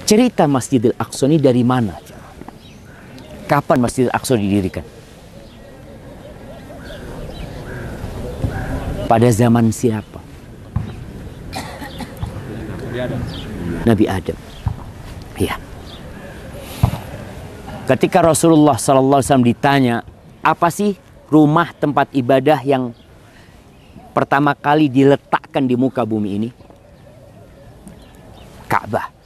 Cerita Masjidil Aqsa ini dari mana? Kapan Masjidil Aqsa didirikan? Pada zaman siapa? Nabi Adam. Iya. Ketika Rasulullah SAW ditanya, apa sih rumah tempat ibadah yang pertama kali diletakkan di muka bumi ini? Ka'bah.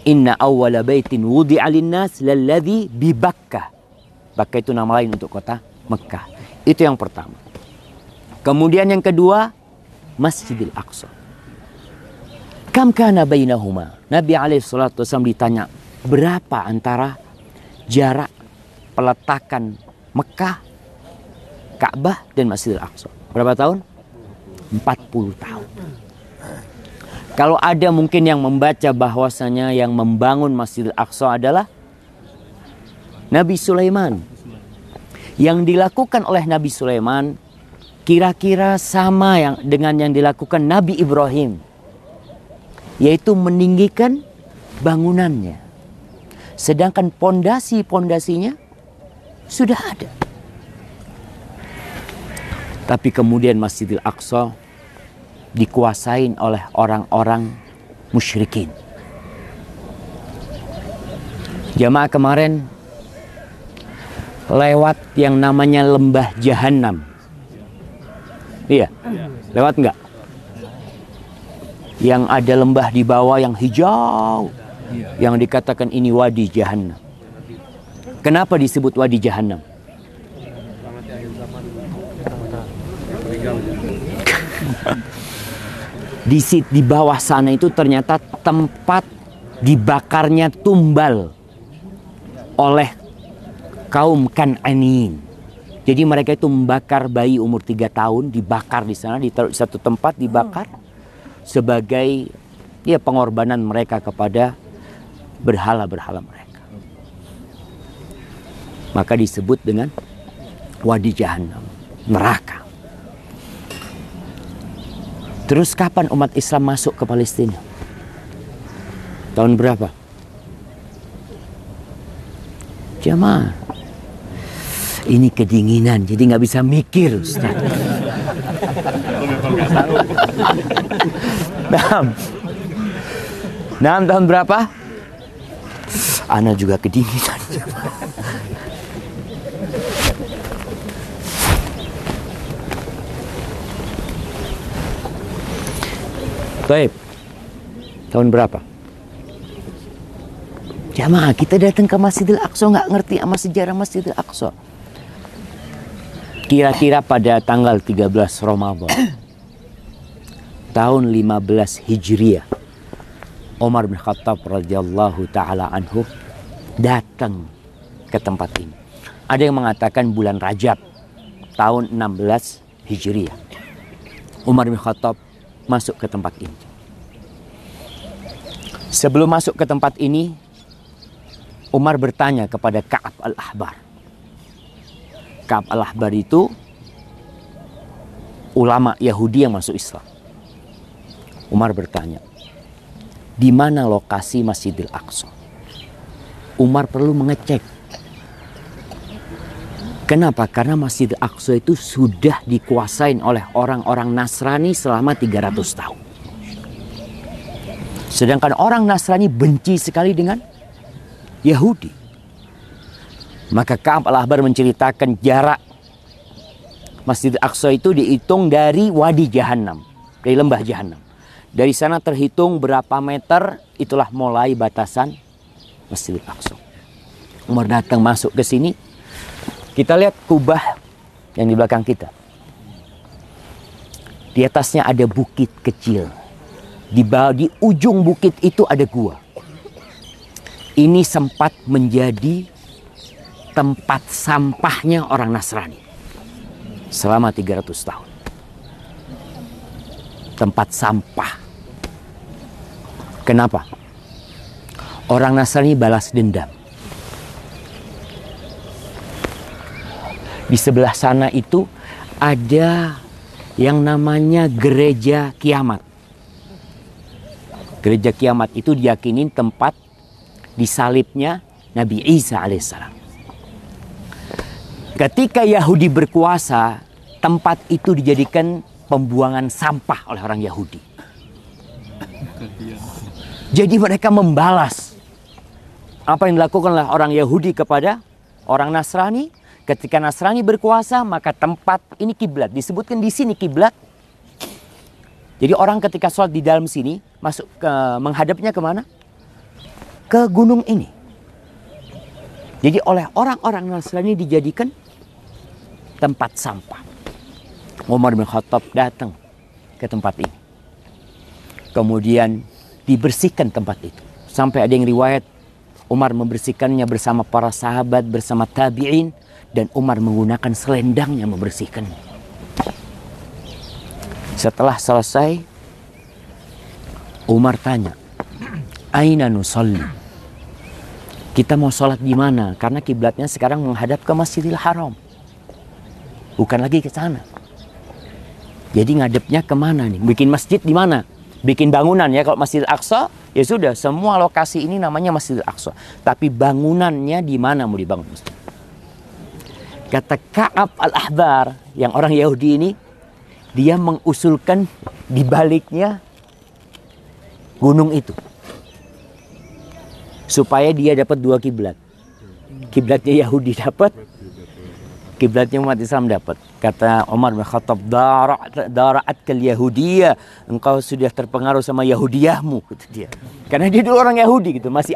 Inna awwala baitin wudi'a linnas lalladzi bi Bakkah. Bakkah itu nama lain untuk kota Mekah. Itu yang pertama. Kemudian yang kedua, Masjidil Aqsa. Kam kana bainahuma? Nabi alaihissalatu wasallam ditanya, berapa antara jarak peletakan Mekah, Ka'bah dan Masjidil Aqsa? Berapa tahun? 40 tahun. Kalau ada mungkin yang membaca bahwasanya yang membangun Masjidil Aqsa adalah Nabi Sulaiman. Yang dilakukan oleh Nabi Sulaiman kira-kira sama dengan yang dilakukan Nabi Ibrahim, yaitu meninggikan bangunannya. Sedangkan pondasinya sudah ada. Tapi kemudian Masjidil Aqsa dikuasain oleh orang-orang musyrikin. Jamaah kemarin lewat yang namanya lembah Jahanam. Iya, lewat enggak? Yang ada lembah di bawah yang hijau, yang dikatakan ini Wadi Jahanam. Kenapa disebut Wadi Jahanam? Di bawah sana itu ternyata tempat dibakarnya tumbal oleh kaum Kan'aniyin. Jadi mereka itu membakar bayi umur 3 tahun, dibakar di sana, di satu tempat dibakar sebagai pengorbanan mereka kepada berhala-berhala mereka. Maka disebut dengan Wadi Jahanam, neraka. Terus kapan umat Islam masuk ke Palestina? Tahun berapa? Jamaah, ini kedinginan, jadi nggak bisa mikir, Ustaz. Nah, tahun berapa? Ana juga kedinginan. Baik. Tahun berapa? Jamaah, kita datang ke Masjidil Aqsa nggak ngerti sama sejarah Masjidil Aqsa. Kira-kira pada tanggal 13 Ramadan tahun 15 Hijriah, Umar bin Khattab radhiyallahu taala anhu datang ke tempat ini. Ada yang mengatakan bulan Rajab tahun 16 Hijriah. Umar bin Khattab masuk ke tempat ini. Sebelum masuk ke tempat ini, Umar bertanya kepada Ka'ab al-Ahbar. Ka'ab al-Ahbar itu ulama Yahudi yang masuk Islam. Umar bertanya, di mana lokasi Masjidil Aqsa? Umar perlu mengecek. Kenapa? Karena Masjidil Aqsa itu sudah dikuasain oleh orang-orang Nasrani selama 300 tahun. Sedangkan orang Nasrani benci sekali dengan Yahudi. Maka Ka'ab al-Ahbar menceritakan jarak Masjidil Aqsa itu dihitung dari Wadi Jahanam, dari lembah Jahanam. Dari sana terhitung berapa meter, itulah mulai batasan Masjidil Aqsa. Umar datang masuk ke sini. Kita lihat kubah yang di belakang kita. Di atasnya ada bukit kecil. Di ujung bukit itu ada gua. Ini sempat menjadi tempat sampahnya orang Nasrani selama 300 tahun. Tempat sampah. Kenapa? Orang Nasrani balas dendam. Di sebelah sana itu ada yang namanya Gereja Kiamat. Gereja Kiamat itu diyakinin tempat disalibnya Nabi Isa alaihissalam. Ketika Yahudi berkuasa, tempat itu dijadikan pembuangan sampah oleh orang Yahudi. Jadi mereka membalas apa yang dilakukan oleh orang Yahudi kepada orang Nasrani. Ketika Nasrani berkuasa, maka tempat ini kiblat. Disebutkan di sini kiblat. Jadi orang ketika sholat di dalam sini, masuk ke menghadapnya kemana? Ke gunung ini. Jadi oleh orang-orang Nasrani dijadikan tempat sampah. Umar bin Khattab datang ke tempat ini. Kemudian dibersihkan tempat itu. Sampai ada yang riwayat Umar membersihkannya bersama para sahabat, bersama tabi'in. Dan Umar menggunakan selendangnya membersihkannya. Setelah selesai, Umar tanya, Aina nusalli? Kita mau sholat di mana? Karena kiblatnya sekarang menghadap ke Masjidil Haram. Bukan lagi ke sana. Jadi ngadepnya kemana nih? Bikin masjid di mana? Bikin bangunan ya. Kalau Masjidil Aqsa, ya sudah. Semua lokasi ini namanya Masjidil Aqsa. Tapi bangunannya di mana mau dibangun masjid? Kata Ka'ab al-Ahbar, yang orang Yahudi ini, dia mengusulkan di baliknya gunung itu. Supaya dia dapat dua kiblat. Kiblatnya Yahudi dapat, kiblatnya umat Islam dapat. Kata Umar bin Khattab, dara'at kal Yahudiyah, engkau sudah terpengaruh sama Yahudiyahmu, kata dia. Karena dia dulu orang Yahudi gitu, masih